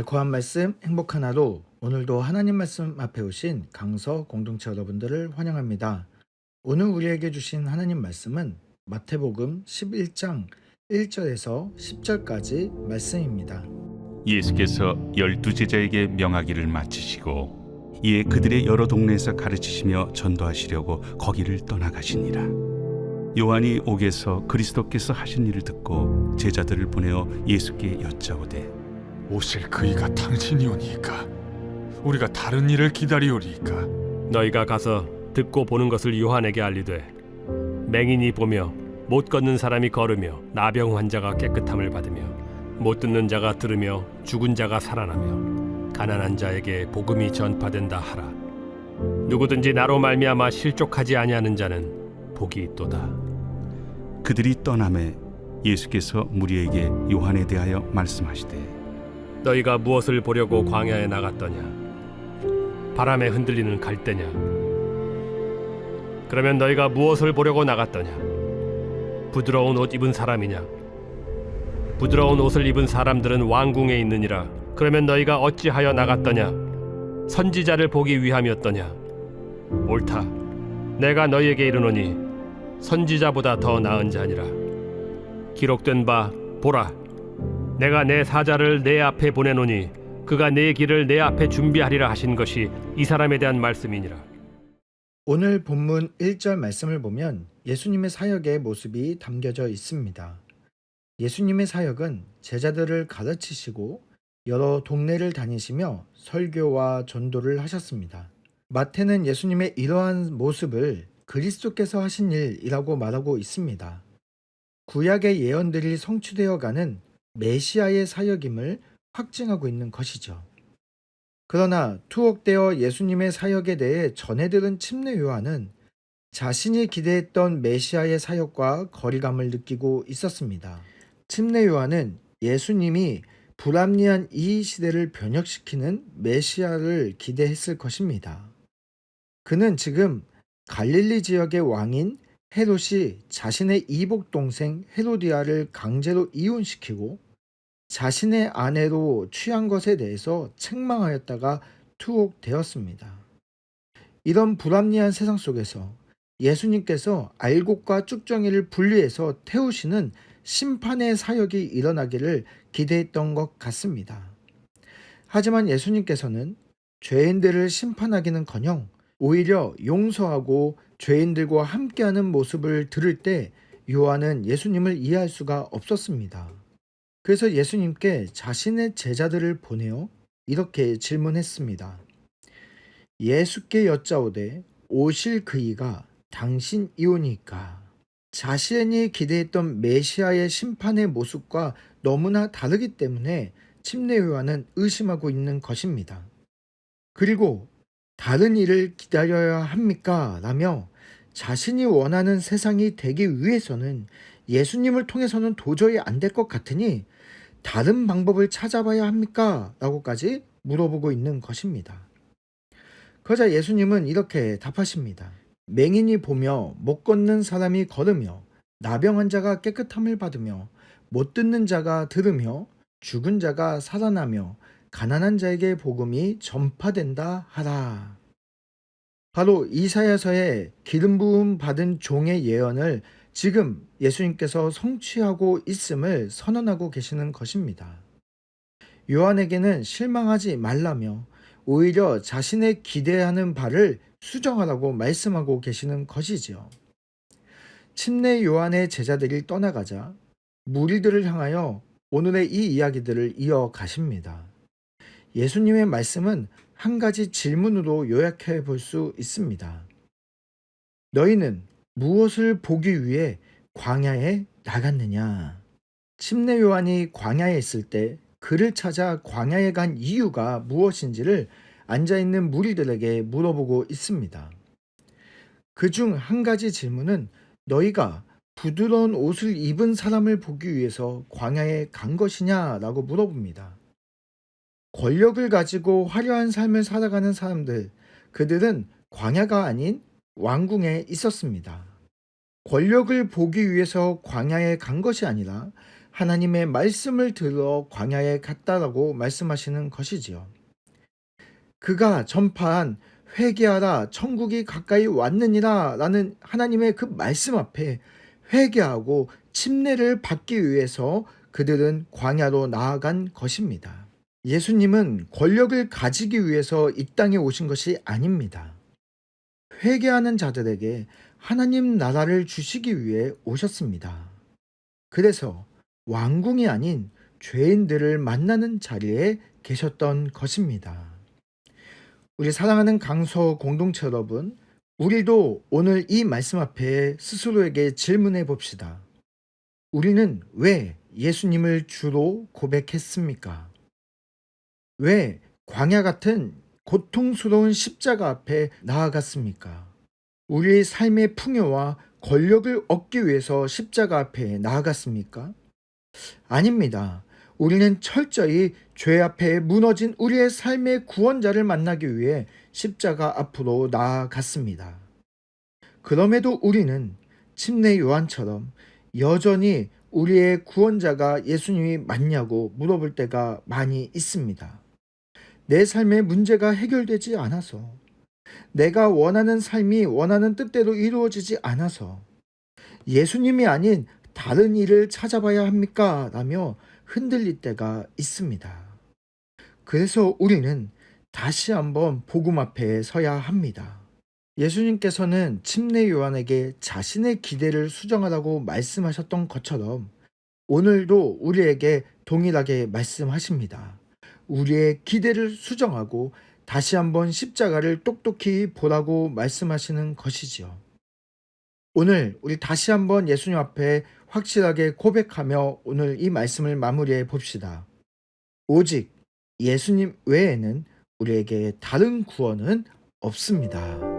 달콤한 말씀, 행복한 하루. 오늘도 하나님 말씀 앞에 오신 강서 공동체 여러분들을 환영합니다. 오늘 우리에게 주신 하나님 말씀은 마태복음 11장 1절에서 10절까지 말씀입니다. 예수께서 12제자에게 명하기를 마치시고 이에 그들의 여러 동네에서 가르치시며 전도하시려고 거기를 떠나가시니라. 요한이 옥에서 그리스도께서 하신 일을 듣고 제자들을 보내어 예수께 여짜오되 오실 그이가 당신이오니이까? 우리가 다른 일을 기다리오리이까? 너희가 가서 듣고 보는 것을 요한에게 알리되 맹인이 보며 못 걷는 사람이 걸으며 나병 환자가 깨끗함을 받으며 못 듣는 자가 들으며 죽은 자가 살아나며 가난한 자에게 복음이 전파된다 하라. 누구든지 나로 말미암아 실족하지 아니하는 자는 복이 있도다. 그들이 떠나매 예수께서 무리에게 요한에 대하여 말씀하시되 너희가 무엇을 보려고 광야에 나갔더냐? 바람에 흔들리는 갈대냐? 그러면 너희가 무엇을 보려고 나갔더냐? 부드러운 옷 입은 사람이냐? 부드러운 옷을 입은 사람들은 왕궁에 있느니라. 그러면 너희가 어찌하여 나갔더냐? 선지자를 보기 위함이었더냐? 옳다. 내가 너희에게 이르노니 선지자보다 더 나은 자니라. 기록된 바 보라, 내가 내 사자를 내 앞에 보내노니 그가 내 길을 내 앞에 준비하리라 하신 것이 이 사람에 대한 말씀이니라. 오늘 본문 1절 말씀을 보면 예수님의 사역의 모습이 담겨져 있습니다. 예수님의 사역은 제자들을 가르치시고 여러 동네를 다니시며 설교와 전도를 하셨습니다. 마태는 예수님의 이러한 모습을 그리스도께서 하신 일이라고 말하고 있습니다. 구약의 예언들이 성취되어가는 메시아의 사역임을 확증하고 있는 것이죠. 그러나 투옥되어 예수님의 사역에 대해 전해 들은 침례 요한은 자신이 기대했던 메시아의 사역과 거리감을 느끼고 있었습니다. 침례 요한은 예수님이 불합리한 이 시대를 변혁시키는 메시아를 기대했을 것입니다. 그는 지금 갈릴리 지역의 왕인 헤롯이 자신의 이복 동생 헤로디아를 강제로 이혼시키고 자신의 아내로 취한 것에 대해서 책망하였다가 투옥되었습니다. 이런 불합리한 세상 속에서 예수님께서 알곡과 쭉정이를 분리해서 태우시는 심판의 사역이 일어나기를 기대했던 것 같습니다. 하지만 예수님께서는 죄인들을 심판하기는커녕 오히려 용서하고 죄인들과 함께하는 모습을 들을 때 요한은 예수님을 이해할 수가 없었습니다. 그래서 예수님께 자신의 제자들을 보내어 이렇게 질문했습니다. 예수께 여짜오되 오실 그이가 당신이오니까? 자신이 기대했던 메시아의 심판의 모습과 너무나 다르기 때문에 침례 요한은 의심하고 있는 것입니다. 그리고 다른 일을 기다려야 합니까? 라며 자신이 원하는 세상이 되기 위해서는 예수님을 통해서는 도저히 안 될 것 같으니 다른 방법을 찾아봐야 합니까? 라고까지 물어보고 있는 것입니다. 그러자 예수님은 이렇게 답하십니다. 맹인이 보며 못 걷는 사람이 걸으며 나병 환자가 깨끗함을 받으며 못 듣는 자가 들으며 죽은 자가 살아나며 가난한 자에게 복음이 전파된다 하라. 바로 이사야서의 기름 부음 받은 종의 예언을 지금 예수님께서 성취하고 있음을 선언하고 계시는 것입니다. 요한에게는 실망하지 말라며 오히려 자신의 기대하는 바를 수정하라고 말씀하고 계시는 것이지요. 침례 요한의 제자들이 떠나가자 무리들을 향하여 오늘의 이 이야기들을 이어가십니다. 예수님의 말씀은 한 가지 질문으로 요약해 볼 수 있습니다. 너희는 무엇을 보기 위해 광야에 나갔느냐? 침례 요한이 광야에 있을 때 그를 찾아 광야에 간 이유가 무엇인지를 앉아있는 무리들에게 물어보고 있습니다. 그중 한 가지 질문은 너희가 부드러운 옷을 입은 사람을 보기 위해서 광야에 간 것이냐라고 물어봅니다. 권력을 가지고 화려한 삶을 살아가는 사람들, 그들은 광야가 아닌 왕궁에 있었습니다. 권력을 보기 위해서 광야에 간 것이 아니라 하나님의 말씀을 들어 광야에 갔다라고 말씀하시는 것이지요. 그가 전파한 회개하라 천국이 가까이 왔느니라 라는 하나님의 그 말씀 앞에 회개하고 침례를 받기 위해서 그들은 광야로 나아간 것입니다. 예수님은 권력을 가지기 위해서 이 땅에 오신 것이 아닙니다. 회개하는 자들에게 하나님 나라를 주시기 위해 오셨습니다. 그래서 왕궁이 아닌 죄인들을 만나는 자리에 계셨던 것입니다. 우리 사랑하는 강서 공동체 여러분, 우리도 오늘 이 말씀 앞에 스스로에게 질문해 봅시다. 우리는 왜 예수님을 주로 고백했습니까? 왜 광야 같은 고통스러운 십자가 앞에 나아갔습니까? 우리의 삶의 풍요와 권력을 얻기 위해서 십자가 앞에 나아갔습니까? 아닙니다. 우리는 철저히 죄 앞에 무너진 우리의 삶의 구원자를 만나기 위해 십자가 앞으로 나아갔습니다. 그럼에도 우리는 침례 요한처럼 여전히 우리의 구원자가 예수님이 맞냐고 물어볼 때가 많이 있습니다. 내 삶의 문제가 해결되지 않아서, 내가 원하는 삶이 원하는 뜻대로 이루어지지 않아서 예수님이 아닌 다른 일을 찾아봐야 합니까? 라며 흔들릴 때가 있습니다. 그래서 우리는 다시 한번 복음 앞에 서야 합니다. 예수님께서는 침례 요한에게 자신의 기대를 수정하라고 말씀하셨던 것처럼 오늘도 우리에게 동일하게 말씀하십니다. 우리의 기대를 수정하고 다시 한번 십자가를 똑똑히 보라고 말씀하시는 것이지요. 오늘 우리 다시 한번 예수님 앞에 확실하게 고백하며 오늘 이 말씀을 마무리해 봅시다. 오직 예수님 외에는 우리에게 다른 구원은 없습니다.